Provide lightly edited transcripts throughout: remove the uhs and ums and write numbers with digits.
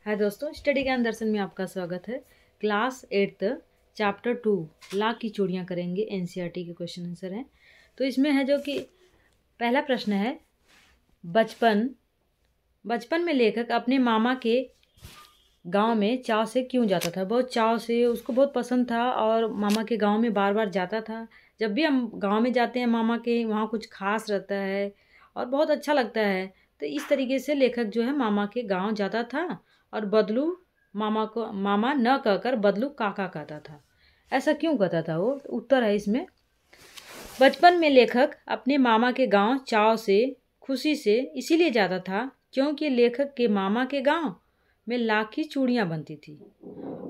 हाय दोस्तों, स्टडी ज्ञान दर्शन में आपका स्वागत है। क्लास 8 चैप्टर 2 लाख की चूड़ियाँ करेंगे। एनसीईआरटी के क्वेश्चन आंसर हैं। तो इसमें है जो कि पहला प्रश्न है, बचपन में लेखक अपने मामा के गांव में चाव से क्यों जाता था। बहुत चाव से, उसको बहुत पसंद था और मामा के गांव में बार बार जाता था। जब भी हम गांव में जाते हैं मामा के, वहाँ कुछ खास रहता है और बहुत अच्छा लगता है। तो इस तरीके से लेखक जो है मामा के गांव जाता था और बदलू मामा को मामा न कहकर बदलू काका कहता था। ऐसा क्यों कहता था वो? उत्तर है इसमें, बचपन में लेखक अपने मामा के गांव चाव से, खुशी से इसीलिए जाता था क्योंकि लेखक के मामा के गांव में लाख की चूड़ियाँ बनती थी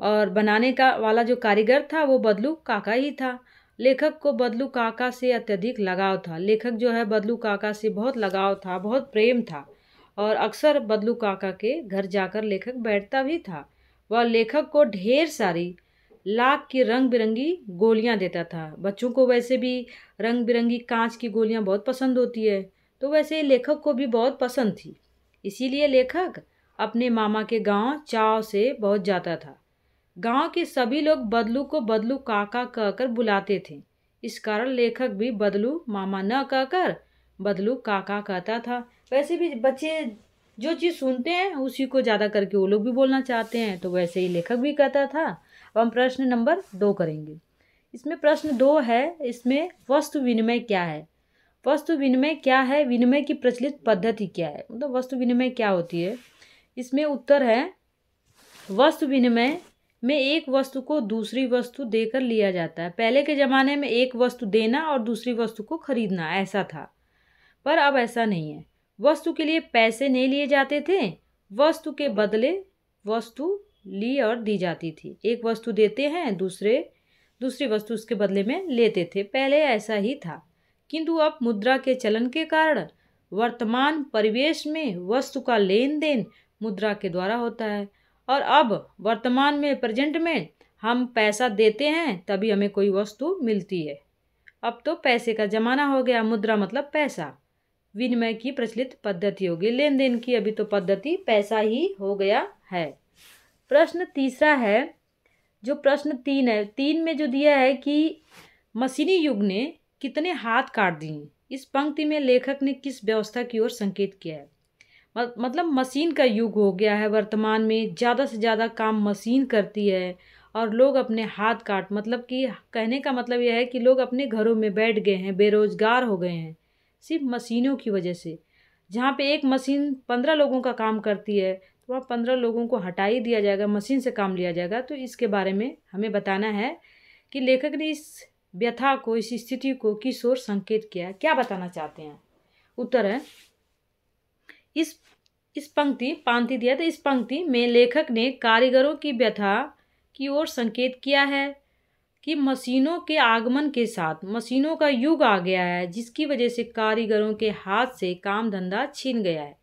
और बनाने का वाला जो कारीगर था वो बदलू काका ही था। लेखक को बदलू काका से अत्यधिक लगाव था। लेखक जो है बदलू काका से बहुत लगाव था, बहुत प्रेम था और अक्सर बदलू काका के घर जाकर लेखक बैठता भी था। वह लेखक को ढेर सारी लाख की रंग बिरंगी गोलियां देता था। बच्चों को वैसे भी रंग बिरंगी कांच की गोलियां बहुत पसंद होती है, तो वैसे लेखक को भी बहुत पसंद थी। इसीलिए लेखक अपने मामा के गांव चाव से बहुत जाता था। गांव के सभी लोग बदलू को बदलू काका कहकर बुलाते थे। इस कारण लेखक भी बदलू मामा न कहकर बदलू काका कहता था। वैसे भी बच्चे जो चीज़ सुनते हैं उसी को ज़्यादा करके वो लोग भी बोलना चाहते हैं, तो वैसे ही लेखक भी कहता था। अब हम प्रश्न नंबर 2 करेंगे। इसमें प्रश्न 2 है, इसमें वस्तु विनिमय क्या है। वस्तु विनिमय क्या है, विनिमय की प्रचलित पद्धति क्या है, मतलब वस्तु विनिमय क्या होती है। इसमें उत्तर है, वस्तु विनिमय में एक वस्तु को दूसरी वस्तु देकर लिया जाता है। पहले के ज़माने में एक वस्तु देना और दूसरी वस्तु को खरीदना ऐसा था, पर अब ऐसा नहीं है। वस्तु के लिए पैसे नहीं लिए जाते थे, वस्तु के बदले वस्तु ली और दी जाती थी। एक वस्तु देते हैं, दूसरी वस्तु उसके बदले में लेते थे। पहले ऐसा ही था, किंतु अब मुद्रा के चलन के कारण वर्तमान परिवेश में वस्तु का लेन देन मुद्रा के द्वारा होता है और अब वर्तमान में, प्रेजेंट में हम पैसा देते हैं तभी हमें कोई वस्तु मिलती है। अब तो पैसे का ज़माना हो गया, मुद्रा मतलब पैसा। विनिमय की प्रचलित पद्धति होगी, लेन देन की अभी तो पद्धति पैसा ही हो गया है। प्रश्न तीसरा है, जो प्रश्न 3 है, 3 में जो दिया है कि मशीनी युग ने कितने हाथ काट दिए। इस पंक्ति में लेखक ने किस व्यवस्था की ओर संकेत किया है। मतलब मशीन का युग हो गया है वर्तमान में, ज़्यादा से ज़्यादा काम मशीन करती है और लोग अपने हाथ काट, मतलब कि कहने का मतलब यह है कि लोग अपने घरों में बैठ गए हैं, बेरोजगार हो गए हैं सिर्फ मशीनों की वजह से। जहाँ पे एक मशीन 15 लोगों का काम करती है, तो वहाँ 15 लोगों को हटा ही दिया जाएगा, मशीन से काम लिया जाएगा। तो इसके बारे में हमें बताना है कि लेखक ने इस व्यथा को, इस स्थिति को किस ओर संकेत किया है, क्या बताना चाहते हैं। उत्तर है, इस पंक्ति दिया, तो इस पंक्ति में लेखक ने कारीगरों की व्यथा की ओर संकेत किया है कि मशीनों के आगमन के साथ मशीनों का युग आ गया है, जिसकी वजह से कारीगरों के हाथ से काम धंधा छीन गया है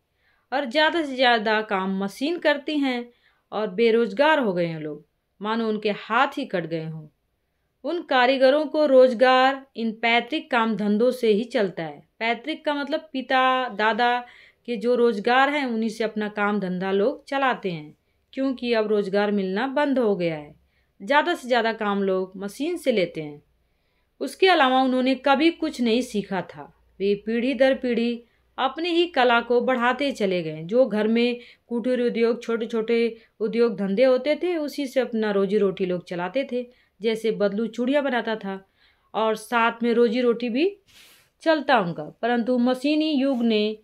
और ज़्यादा से ज़्यादा काम मशीन करती हैं और बेरोजगार हो गए हैं लोग, मानो उनके हाथ ही कट गए हों। उन कारीगरों को रोजगार इन पैतृक काम धंधों से ही चलता है। पैतृक का मतलब पिता दादा के जो रोजगार हैं उन्हीं से अपना काम धंधा लोग चलाते हैं, क्योंकि अब रोजगार मिलना बंद हो गया है। ज़्यादा से ज़्यादा काम लोग मशीन से लेते हैं। उसके अलावा उन्होंने कभी कुछ नहीं सीखा था। वे पीढ़ी दर पीढ़ी अपनी ही कला को बढ़ाते चले गए। जो घर में कुटीर उद्योग, छोटे छोटे उद्योग धंधे होते थे, उसी से अपना रोजी रोटी लोग चलाते थे। जैसे बदलू चूड़ियाँ बनाता था और साथ में रोजी रोटी भी चलता उनका, परंतु मशीनी युग ने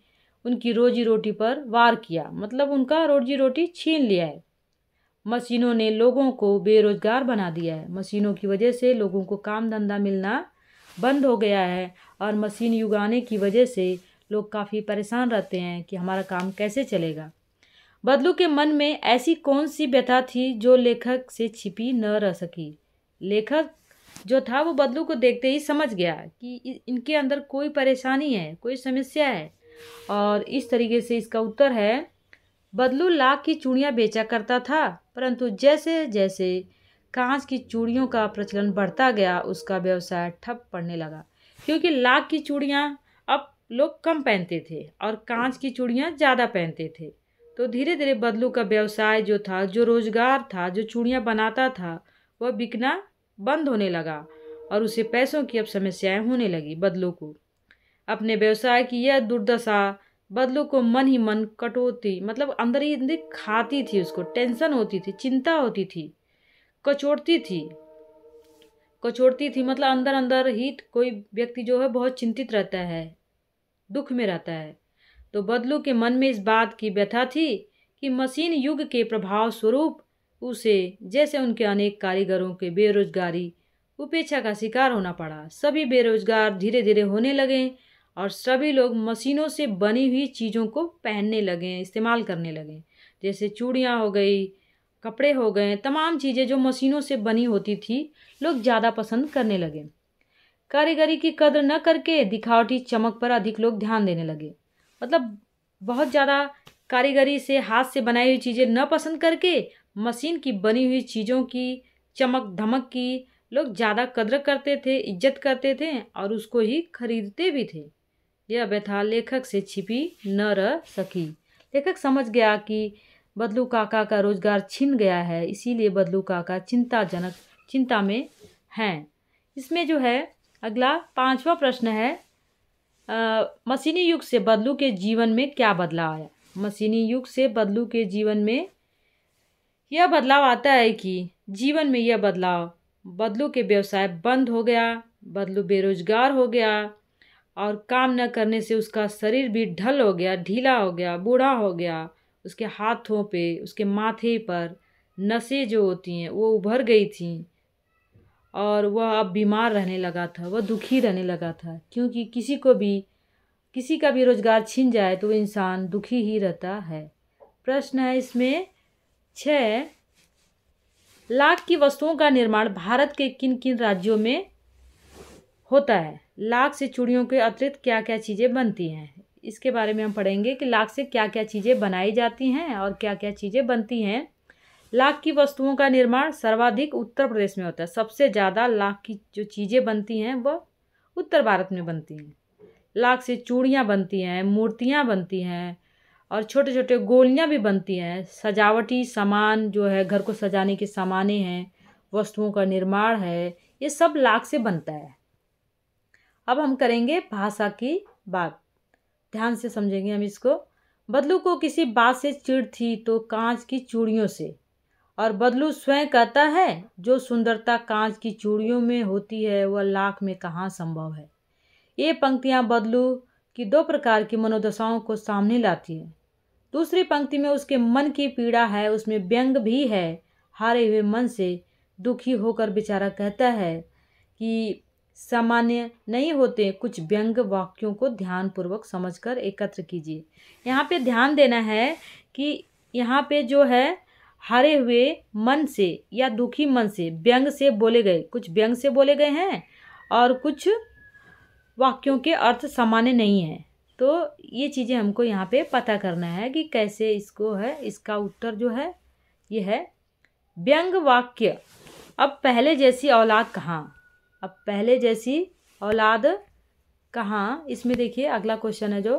उनकी रोजी रोटी पर वार किया, मतलब उनका रोजी रोटी छीन लिया है। मशीनों ने लोगों को बेरोजगार बना दिया है। मशीनों की वजह से लोगों को काम धंधा मिलना बंद हो गया है और मशीन युग आने की वजह से लोग काफ़ी परेशान रहते हैं कि हमारा काम कैसे चलेगा। बदलू के मन में ऐसी कौन सी व्यथा थी जो लेखक से छिपी न रह सकी। लेखक जो था वो बदलू को देखते ही समझ गया कि इनके अंदर कोई परेशानी है, कोई समस्या है, और इस तरीके से इसका उत्तर है, बदलू लाख की चूड़ियाँ बेचा करता था, परंतु जैसे जैसे कांच की चूड़ियों का प्रचलन बढ़ता गया उसका व्यवसाय ठप पड़ने लगा, क्योंकि लाख की चूड़ियाँ अब लोग कम पहनते थे और कांच की चूड़ियाँ ज़्यादा पहनते थे। तो धीरे धीरे बदलू का व्यवसाय जो था, जो रोजगार था, जो चूड़ियाँ बनाता था, वह बिकना बंद होने लगा और उसे पैसों की अब समस्याएं होने लगी। बदलू को अपने व्यवसाय की यह दुर्दशा बदलू को मन ही मन कटौती, मतलब अंदर ही अंदर खाती थी, उसको टेंशन होती थी, चिंता होती थी, कचोटती थी। कचोटती थी मतलब अंदर अंदर ही कोई व्यक्ति जो है बहुत चिंतित रहता है, दुख में रहता है। तो बदलू के मन में इस बात की व्यथा थी कि मशीन युग के प्रभाव स्वरूप उसे, जैसे उनके अनेक कारीगरों के बेरोजगारी उपेक्षा का शिकार होना पड़ा। सभी बेरोजगार धीरे धीरे होने लगे और सभी लोग मशीनों से बनी हुई चीज़ों को पहनने लगे, इस्तेमाल करने लगे। जैसे चूड़ियाँ हो गई, कपड़े हो गए, तमाम चीज़ें जो मशीनों से बनी होती थी लोग ज़्यादा पसंद करने लगे। कारीगरी की कद्र न करके दिखावटी चमक पर अधिक लोग ध्यान देने लगे। मतलब बहुत ज़्यादा कारीगरी से, हाथ से बनाई हुई चीज़ें न पसंद करके मशीन की बनी हुई चीज़ों की, चमक धमक की लोग ज़्यादा कद्र करते थे, इज्जत करते थे और उसको ही खरीदते भी थे। यह व्यथा लेखक से छिपी न रह सकी। लेखक समझ गया कि बदलू काका का रोजगार छिन गया है, इसीलिए बदलू काका चिंता में हैं। इसमें जो है अगला 5वां प्रश्न है, मशीनी युग से बदलू के जीवन में क्या बदलाव आया। मशीनी युग से बदलू के जीवन में यह बदलाव आता है कि जीवन में यह बदलाव, बदलू के व्यवसाय बंद हो गया, बदलू बेरोजगार हो गया और काम न करने से उसका शरीर भी ढल हो गया, ढीला हो गया, बूढ़ा हो गया। उसके हाथों पे, उसके माथे पर नसें जो होती हैं वो उभर गई थीं और वह अब बीमार रहने लगा था, वह दुखी रहने लगा था। क्योंकि किसी का भी रोजगार छिन जाए तो वो इंसान दुखी ही रहता है। प्रश्न है इसमें 6, लाख की वस्तुओं का निर्माण भारत के किन किन राज्यों में होता है। लाख से चूड़ियों के अतिरिक्त क्या क्या चीज़ें बनती हैं, इसके बारे में हम पढ़ेंगे कि लाख से क्या क्या चीज़ें बनाई जाती हैं और क्या क्या चीज़ें बनती हैं। लाख की वस्तुओं का निर्माण सर्वाधिक उत्तर प्रदेश में होता है। सबसे ज़्यादा लाख की जो चीज़ें बनती हैं वह उत्तर भारत में बनती हैं। लाख से चूड़ियाँ बनती हैं, मूर्तियाँ बनती हैं और छोटे छोटे गोलियाँ भी बनती हैं। सजावटी सामान जो है, घर को सजाने के सामानें हैं, वस्तुओं का निर्माण है, ये सब लाख से बनता है। अब हम करेंगे भाषा की बात, ध्यान से समझेंगे हम इसको। बदलू को किसी बात से चिढ़ थी तो कांच की चूड़ियों से, और बदलू स्वयं कहता है जो सुंदरता कांच की चूड़ियों में होती है वह लाख में कहाँ संभव है। ये पंक्तियाँ बदलू की 2 प्रकार की मनोदशाओं को सामने लाती है। दूसरी पंक्ति में उसके मन की पीड़ा है, उसमें व्यंग भी है। हारे हुए मन से दुखी होकर बेचारा कहता है कि सामान्य नहीं होते, कुछ व्यंग वाक्यों को ध्यानपूर्वक समझकर एकत्र कीजिए। यहाँ पे ध्यान देना है कि यहाँ पे जो है हारे हुए मन से या दुखी मन से व्यंग से बोले गए, कुछ व्यंग से बोले गए हैं और कुछ वाक्यों के अर्थ सामान्य नहीं है। तो ये चीज़ें हमको यहाँ पे पता करना है कि कैसे इसको है। इसका उत्तर जो है ये है व्यंग वाक्य। अब पहले जैसी औलाद कहाँ, अब पहले जैसी औलाद कहाँ, इसमें देखिए अगला क्वेश्चन है जो,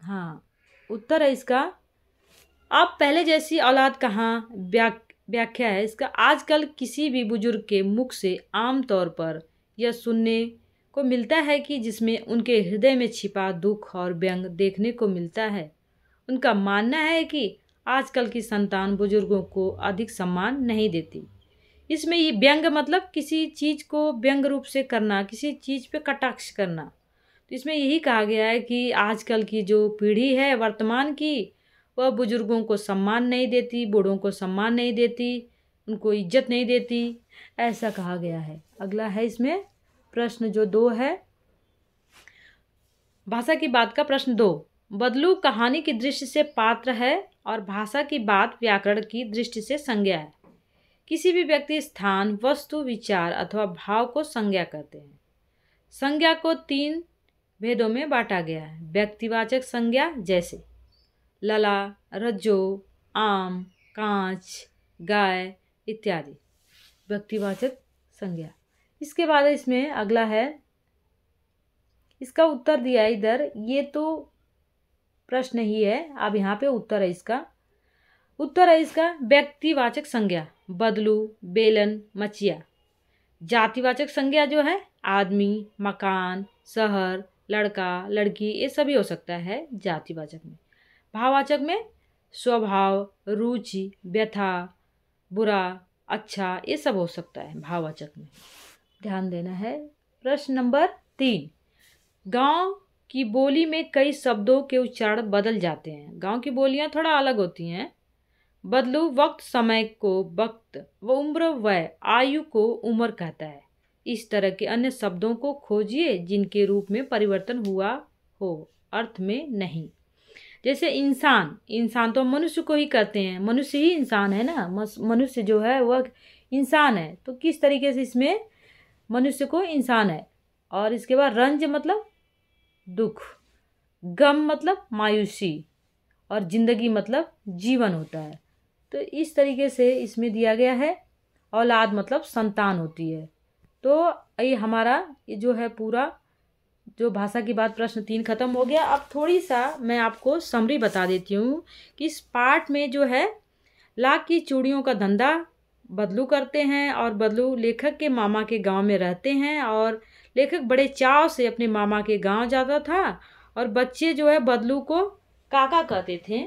हाँ उत्तर है इसका, अब पहले जैसी औलाद कहाँ। व्याख्या है इसका, आजकल किसी भी बुजुर्ग के मुख से आमतौर पर यह सुनने को मिलता है कि जिसमें उनके हृदय में छिपा दुख और व्यंग देखने को मिलता है। उनका मानना है कि आजकल की संतान बुजुर्गों को अधिक सम्मान नहीं देती। इसमें ये व्यंग मतलब किसी चीज़ को व्यंग रूप से करना, किसी चीज़ पे कटाक्ष करना। तो इसमें यही कहा गया है कि आजकल की जो पीढ़ी है वर्तमान की, वह बुजुर्गों को सम्मान नहीं देती, बूढ़ों को सम्मान नहीं देती, उनको इज्जत नहीं देती, ऐसा कहा गया है। अगला है इसमें प्रश्न जो 2 है, भाषा की बात का प्रश्न 2, बदलू कहानी की दृष्टि से पात्र है और भाषा की बात व्याकरण की दृष्टि से संज्ञा है। किसी भी व्यक्ति, स्थान, वस्तु, विचार अथवा भाव को संज्ञा कहते हैं। संज्ञा को 3 भेदों में बांटा गया है। व्यक्तिवाचक संज्ञा जैसे लला, रज्जो, आम, कांच, गाय इत्यादि, व्यक्तिवाचक संज्ञा। इसके बाद इसमें अगला है, इसका उत्तर दिया इधर, ये तो प्रश्न ही है। अब यहाँ पे उत्तर है इसका। उत्तर है इसका व्यक्तिवाचक संज्ञा बदलू, बेलन, मचिया। जातिवाचक संज्ञा जो है आदमी, मकान, शहर, लड़का, लड़की, ये सभी हो सकता है जातिवाचक में। भाववाचक में स्वभाव, रुचि, व्यथा, बुरा, अच्छा, ये सब हो सकता है भाववाचक में। ध्यान देना है। प्रश्न नंबर 3, गांव की बोली में कई शब्दों के उच्चारण बदल जाते हैं। गांव की बोलियां थोड़ा अलग होती हैं। बदलू वक्त समय को वक्त व उम्र व आयु को उम्र कहता है। इस तरह के अन्य शब्दों को खोजिए जिनके रूप में परिवर्तन हुआ हो, अर्थ में नहीं। जैसे इंसान, इंसान तो मनुष्य को ही कहते हैं, मनुष्य ही इंसान है ना, मनुष्य जो है वह इंसान है। तो किस तरीके से इसमें मनुष्य को इंसान है। और इसके बाद रंज मतलब दुख, गम मतलब मायूसी, और जिंदगी मतलब जीवन होता है। तो इस तरीके से इसमें दिया गया है। औलाद मतलब संतान होती है। तो ये हमारा ये जो है पूरा जो भाषा की बात प्रश्न 3 खत्म हो गया। अब थोड़ी सा मैं आपको समरी बता देती हूँ कि इस पार्ट में जो है लाख की चूड़ियों का धंधा बदलू करते हैं, और बदलू लेखक के मामा के गांव में रहते हैं, और लेखक बड़े चाव से अपने मामा के गांव जाता था, और बच्चे जो है बदलू को काका कहते थे।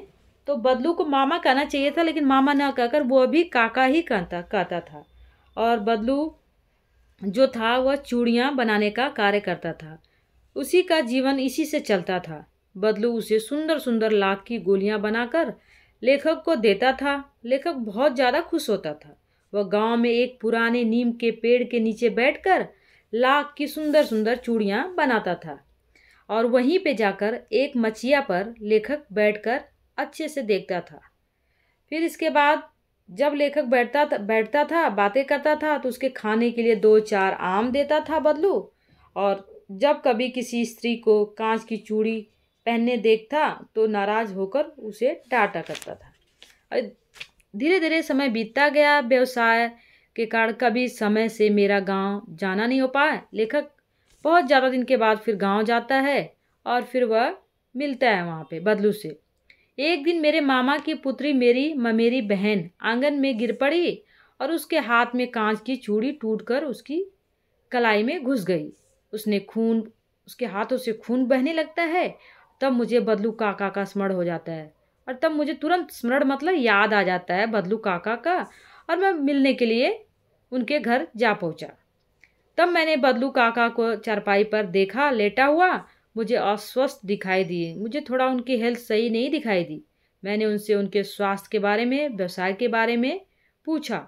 तो बदलू को मामा कहना चाहिए था, लेकिन मामा ना कहकर वो भी काका ही कहता था। और बदलू जो था वह चूड़ियाँ बनाने का कार्य करता था। उसी का जीवन इसी से चलता था। बदलू उसे सुंदर सुंदर लाख की गोलियां बनाकर लेखक को देता था। लेखक बहुत ज़्यादा खुश होता था। वह गांव में एक पुराने नीम के पेड़ के नीचे बैठकर लाख की सुंदर सुंदर चूड़ियां बनाता था, और वहीं पे जाकर एक मचिया पर लेखक बैठकर अच्छे से देखता था। फिर इसके बाद जब लेखक बैठता था बातें करता था, तो उसके खाने के लिए 2-4 आम देता था बदलू। और जब कभी किसी स्त्री को कांच की चूड़ी पहनने देखता तो नाराज होकर उसे डांटा करता था। धीरे धीरे समय बीतता गया। व्यवसाय के कारण कभी समय से मेरा गांव जाना नहीं हो पाया। लेखक बहुत ज़्यादा दिन के बाद फिर गांव जाता है, और फिर वह मिलता है वहाँ पे बदलू से। एक दिन मेरे मामा की पुत्री मेरी बहन आंगन में गिर पड़ी, और उसके हाथ में कांच की चूड़ी टूटकर उसकी कलाई में घुस गई। उसके हाथों से खून बहने लगता है। तब मुझे बदलू काका का स्मरण हो जाता है, और तब मुझे तुरंत स्मरण मतलब याद आ जाता है बदलू काका का, और मैं मिलने के लिए उनके घर जा पहुंचा। तब मैंने बदलू काका को चारपाई पर देखा लेटा हुआ। मुझे अस्वस्थ दिखाई दिए। मुझे थोड़ा उनकी हेल्थ सही नहीं दिखाई दी। मैंने उनसे उनके स्वास्थ्य के बारे में, व्यवसाय के बारे में पूछा।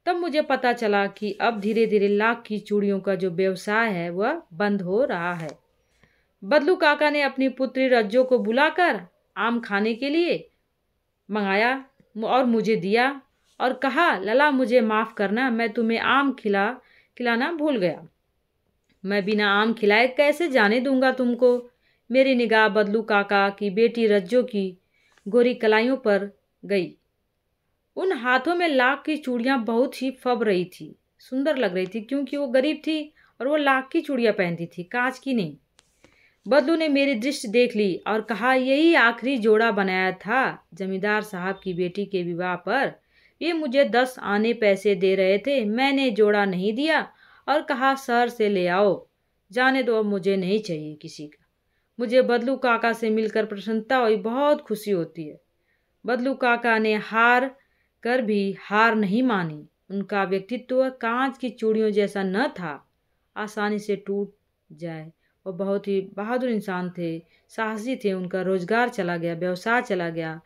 तब मुझे पता चला कि अब धीरे धीरे लाख की चूड़ियों का जो व्यवसाय है वह बंद हो रहा है। बदलू काका ने अपनी पुत्री रज्जो को बुलाकर आम खाने के लिए मंगाया और मुझे दिया, और कहा, लला मुझे माफ़ करना, मैं तुम्हें आम खिलाना भूल गया। मैं बिना आम खिलाए कैसे जाने दूंगा तुमको। मेरी निगाह बदलू काका की बेटी रज्जो की गोरी कलाइयों पर गई। उन हाथों में लाख की चूड़ियाँ बहुत ही फब रही थी, सुंदर लग रही थी, क्योंकि वो गरीब थी और वो लाख की चूड़ियाँ पहनती थी, कांच की नहीं। बदलू ने मेरी दृष्टि देख ली और कहा, यही आखिरी जोड़ा बनाया था जमींदार साहब की बेटी के विवाह पर। ये मुझे 10 आने पैसे दे रहे थे। मैंने जोड़ा नहीं दिया और कहा, शहर से ले आओ। जाने दो, अब मुझे नहीं चाहिए किसी का। मुझे बदलू काका से मिलकर प्रसन्नता हुई, बहुत खुशी होती है। बदलू काका ने हार कर भी हार नहीं मानी। उनका व्यक्तित्व कांच की चूड़ियों जैसा न था, आसानी से टूट जाए। वो बहुत ही बहादुर इंसान थे, साहसी थे। उनका रोजगार चला गया, व्यवसाय चला गया,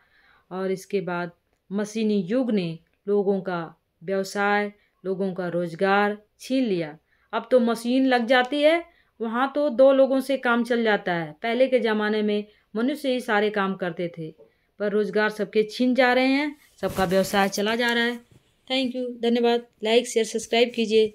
और इसके बाद मशीनी युग ने लोगों का व्यवसाय, लोगों का रोजगार छीन लिया। अब तो मशीन लग जाती है, वहाँ तो 2 लोगों से काम चल जाता है। पहले के ज़माने में मनुष्य ही सारे काम करते थे, पर रोजगार सबके छीन जा रहे हैं, सबका व्यवसाय चला जा रहा है। थैंक यू, धन्यवाद। लाइक शेयर सब्सक्राइब कीजिए।